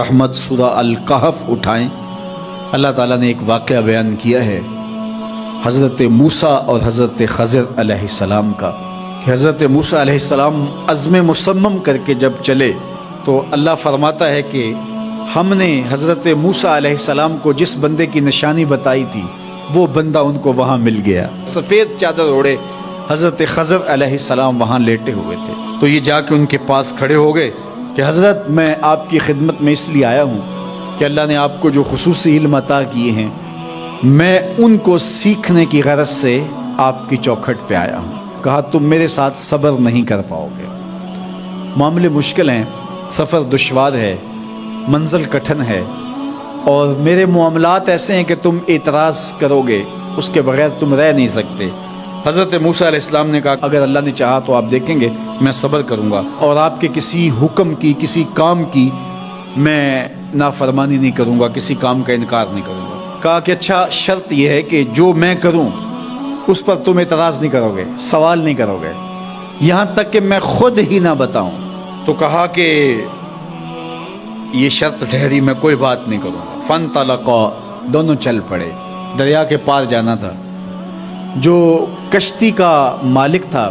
احمد سورہ الکہف اٹھائیں۔ اللہ تعالیٰ نے ایک واقعہ بیان کیا ہے حضرت موسیٰ اور حضرت خضر علیہ السلام کا، کہ حضرت موسیٰ علیہ السلام عزم مصمم کر کے جب چلے تو اللہ فرماتا ہے کہ ہم نے حضرت موسیٰ علیہ السلام کو جس بندے کی نشانی بتائی تھی وہ بندہ ان کو وہاں مل گیا۔ سفید چادر اوڑے حضرت خضر علیہ السلام وہاں لیٹے ہوئے تھے، تو یہ جا کے ان کے پاس کھڑے ہو گئے کہ حضرت میں آپ کی خدمت میں اس لیے آیا ہوں کہ اللہ نے آپ کو جو خصوصی علم عطا کیے ہیں میں ان کو سیکھنے کی غرض سے آپ کی چوکھٹ پہ آیا ہوں۔ کہا تم میرے ساتھ صبر نہیں کر پاؤ گے، معاملے مشکل ہیں، سفر دشوار ہے، منزل کٹھن ہے، اور میرے معاملات ایسے ہیں کہ تم اعتراض کرو گے اس کے بغیر تم رہ نہیں سکتے۔ حضرت موسیٰ علیہ السلام نے کہا اگر اللہ نے چاہا تو آپ دیکھیں گے میں صبر کروں گا اور آپ کے کسی حکم کی کسی کام کی میں نافرمانی نہیں کروں گا، کسی کام کا انکار نہیں کروں گا۔ کہا کہ اچھا شرط یہ ہے کہ جو میں کروں اس پر تم اعتراض نہیں کرو گے، سوال نہیں کرو گے، یہاں تک کہ میں خود ہی نہ بتاؤں۔ تو کہا کہ یہ شرط ٹھہری، میں کوئی بات نہیں کروں گا۔ فانطلقا، دونوں چل پڑے، دریا کے پار جانا تھا۔ جو کشتی کا مالک تھا،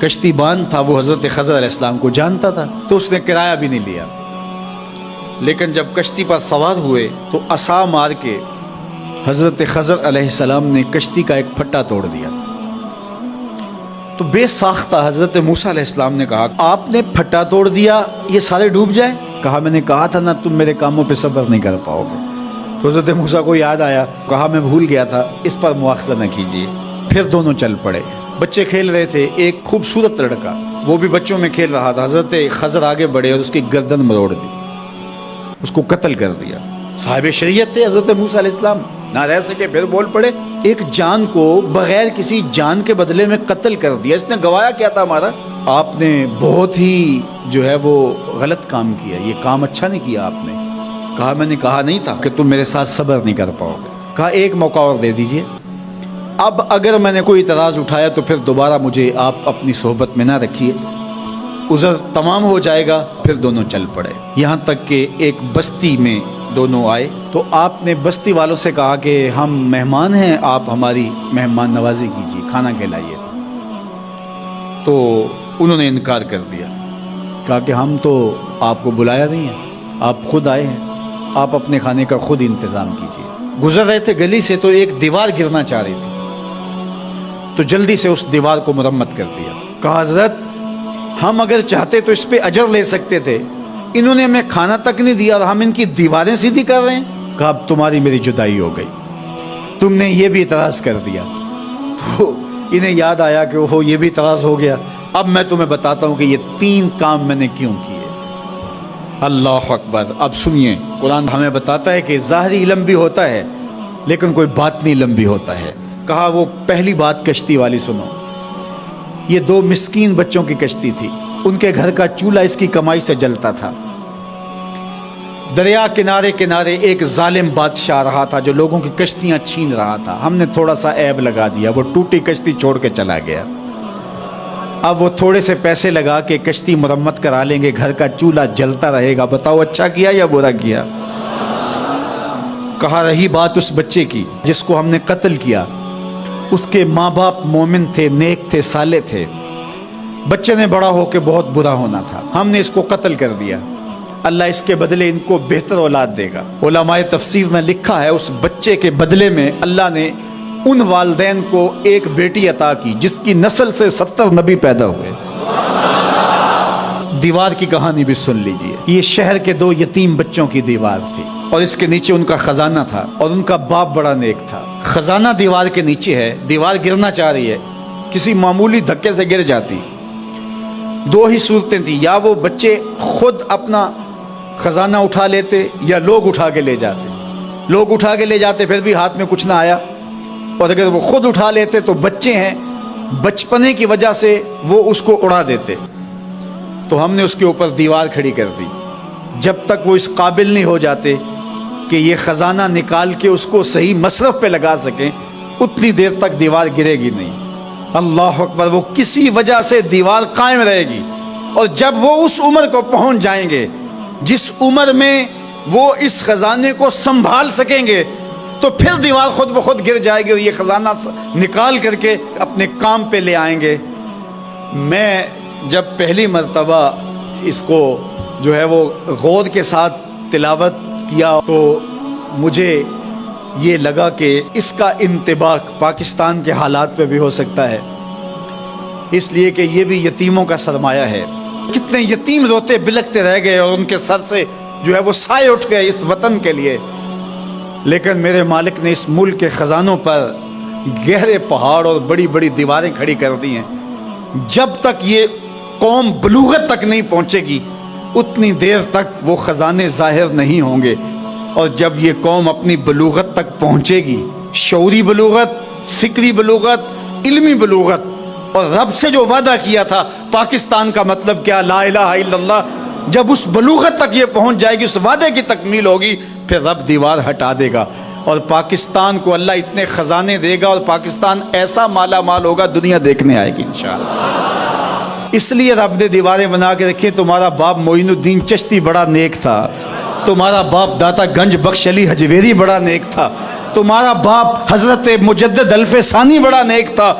کشتی بان تھا، وہ حضرت خضر علیہ السلام کو جانتا تھا تو اس نے کرایہ بھی نہیں لیا، لیکن جب کشتی پر سوار ہوئے تو عصا مار کے حضرت خضر علیہ السلام نے کشتی کا ایک پھٹا توڑ دیا۔ تو بے ساختہ حضرت موسیٰ علیہ السلام نے کہا آپ نے پھٹا توڑ دیا، یہ سارے ڈوب جائیں؟ کہا میں نے کہا تھا نا تم میرے کاموں پہ صبر نہیں کر پاؤ گے۔ تو حضرت موسیٰ کو یاد آیا، کہا میں بھول گیا تھا، اس پر مواخذہ نہ کیجیے۔ پھر دونوں چل پڑے، بچے کھیل رہے تھے، ایک خوبصورت لڑکا وہ بھی بچوں میں کھیل رہا تھا۔ حضرت خضر آگے بڑھے اور اس کی گردن مروڑ دی، اس کو قتل کر دیا۔ صاحب شریعت تھے حضرت موسیٰ علیہ السلام، نہ رہ سکے، پھر بول پڑے ایک جان کو بغیر کسی جان کے بدلے میں قتل کر دیا، اس نے گوایا کیا تھا ہمارا؟ آپ نے بہت ہی جو ہے وہ غلط کام کیا، یہ کام اچھا نہیں کیا آپ نے۔ کہا میں نے کہا نہیں تھا کہ تم میرے ساتھ صبر نہیں کر پاؤ گے۔ کہا ایک موقع اور دے دیجئے، اب اگر میں نے کوئی اعتراض اٹھایا تو پھر دوبارہ مجھے آپ اپنی صحبت میں نہ رکھیے، عذر تمام ہو جائے گا۔ پھر دونوں چل پڑے، یہاں تک کہ ایک بستی میں دونوں آئے تو آپ نے بستی والوں سے کہا کہ ہم مہمان ہیں، آپ ہماری مہمان نوازی کیجیے، کھانا کھلائیے۔ تو انہوں نے انکار کر دیا، کہا کہ ہم تو آپ کو بلایا نہیں ہے، آپ خود آئے ہیں، آپ اپنے کھانے کا خود انتظام کیجیے۔ گزر رہے تھے گلی سے تو ایک دیوار گرنا چاہ رہی تھی، تو جلدی سے اس دیوار کو مرمت کر دیا۔ کہا حضرت ہم اگر چاہتے تو اس پہ اجر لے سکتے تھے، انہوں نے ہمیں کھانا تک نہیں دیا اور ہم ان کی دیواریں سیدھی کر رہے ہیں۔ کہا اب تمہاری میری جدائی ہو گئی، تم نے یہ بھی اعتراض کر دیا۔ تو انہیں یاد آیا کہ وہ یہ بھی اعتراض ہو گیا، اب میں تمہیں بتاتا ہوں کہ یہ 3 کام میں نے کیوں کیے۔ اللہ اکبر۔ اب سنیے، قرآن ہمیں بتاتا ہے کہ ظاہری علم بھی ہوتا ہے لیکن کوئی باطنی علم بھی ہوتا ہے۔ کہا وہ پہلی بات کشتی والی سنو، یہ 2 مسکین بچوں کی کشتی تھی، ان کے گھر کا چولہا اس کی کمائی سے جلتا تھا۔ دریا کنارے کنارے ایک ظالم بادشاہ رہا تھا جو لوگوں کی کشتیاں چھین رہا تھا، ہم نے تھوڑا سا عیب لگا دیا، وہ ٹوٹی کشتی چھوڑ کے چلا گیا۔ اب وہ تھوڑے سے پیسے لگا کے کشتی مرمت کرا لیں گے، گھر کا چولہا جلتا رہے گا، بتاؤ اچھا کیا یا برا کیا؟ کہا رہی بات اس بچے کی جس کو ہم نے قتل کیا، اس کے ماں باپ مومن تھے، نیک تھے، صالح تھے، بچے نے بڑا ہو کے بہت برا ہونا تھا، ہم نے اس کو قتل کر دیا، اللہ اس کے بدلے ان کو بہتر اولاد دے گا۔ علماء تفسیر نے لکھا ہے اس بچے کے بدلے میں اللہ نے ان والدین کو ایک بیٹی عطا کی جس کی نسل سے 70 نبی پیدا ہوئے۔ دیوار کی کہانی بھی سن لیجئے، یہ شہر کے 2 یتیم بچوں کی دیوار تھی اور اس کے نیچے ان کا خزانہ تھا اور ان کا باپ بڑا نیک تھا۔ خزانہ دیوار کے نیچے ہے، دیوار گرنا چاہ رہی ہے، کسی معمولی دھکے سے گر جاتی۔ 2 ہی صورتیں تھیں، یا وہ بچے خود اپنا خزانہ اٹھا لیتے یا لوگ اٹھا کے لے جاتے۔ لوگ اٹھا کے لے جاتے پھر بھی ہاتھ میں کچھ نہ آیا، اور اگر وہ خود اٹھا لیتے تو بچے ہیں، بچپنے کی وجہ سے وہ اس کو اڑا دیتے۔ تو ہم نے اس کے اوپر دیوار کھڑی کر دی، جب تک وہ اس قابل نہیں ہو جاتے کہ یہ خزانہ نکال کے اس کو صحیح مصرف پہ لگا سکیں، اتنی دیر تک دیوار گرے گی نہیں۔ اللہ اکبر۔ وہ کسی وجہ سے دیوار قائم رہے گی، اور جب وہ اس عمر کو پہنچ جائیں گے جس عمر میں وہ اس خزانے کو سنبھال سکیں گے تو پھر دیوار خود بخود گر جائے گی اور یہ خزانہ نکال کر کے اپنے کام پہ لے آئیں گے۔ میں جب پہلی مرتبہ اس کو جو ہے وہ غور کے ساتھ تلاوت کیا تو مجھے یہ لگا کہ اس کا انطباق پاکستان کے حالات پہ بھی ہو سکتا ہے، اس لیے کہ یہ بھی یتیموں کا سرمایہ ہے۔ کتنے یتیم روتے بلکتے رہ گئے اور ان کے سر سے جو ہے وہ سائے اٹھ گئے اس وطن کے لیے، لیکن میرے مالک نے اس ملک کے خزانوں پر گہرے پہاڑ اور بڑی بڑی دیواریں کھڑی کر دی ہیں۔ جب تک یہ قوم بلوغت تک نہیں پہنچے گی اتنی دیر تک وہ خزانے ظاہر نہیں ہوں گے، اور جب یہ قوم اپنی بلوغت تک پہنچے گی، شعوری بلوغت، فکری بلوغت، علمی بلوغت، اور رب سے جو وعدہ کیا تھا پاکستان کا مطلب کیا، لا الہ الا اللہ، جب اس بلوغت تک یہ پہنچ جائے گی، اس وعدے کی تکمیل ہوگی، پھر رب دیوار ہٹا دے گا اور پاکستان کو اللہ اتنے خزانے دے گا اور پاکستان ایسا مالا مال ہوگا دنیا دیکھنے آئے گی انشاءاللہ۔ اس لیے رب نے دیواریں بنا کے رکھی۔ تمہارا باپ معین الدین چشتی بڑا نیک تھا، تمہارا باپ داتا گنج بخش علی حجویری بڑا نیک تھا، تمہارا باپ حضرت مجدد الف ثانی بڑا نیک تھا،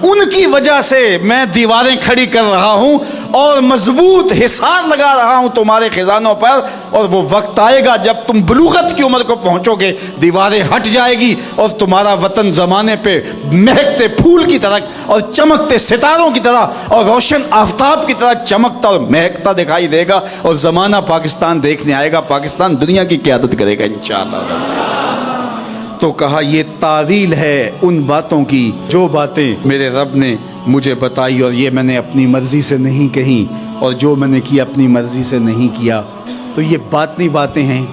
ان کی وجہ سے میں دیواریں کھڑی کر رہا ہوں اور مضبوط حصار لگا رہا ہوں تمہارے خزانوں پر، اور وہ وقت آئے گا جب تم بلوغت کی عمر کو پہنچو گے، دیواریں ہٹ جائے گی اور تمہارا وطن زمانے پہ مہکتے پھول کی طرح اور چمکتے ستاروں کی طرح اور روشن آفتاب کی طرح چمکتا اور مہکتا دکھائی دے گا، اور زمانہ پاکستان دیکھنے آئے گا، پاکستان دنیا کی قیادت کرے گا انشاءاللہ۔ تو کہا یہ تعویل ہے ان باتوں کی جو باتیں میرے رب نے مجھے بتائی، اور یہ میں نے اپنی مرضی سے نہیں کہی، اور جو میں نے کیا اپنی مرضی سے نہیں کیا۔ تو یہ باطنی باتیں ہیں،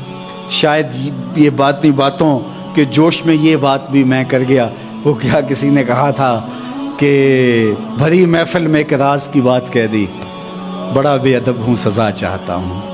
شاید یہ باطنی باتوں کے جوش میں یہ بات بھی میں کر گیا۔ وہ کیا کسی نے کہا تھا کہ بھری محفل میں ایک راز کی بات کہہ دی، بڑا بے ادب ہوں سزا چاہتا ہوں۔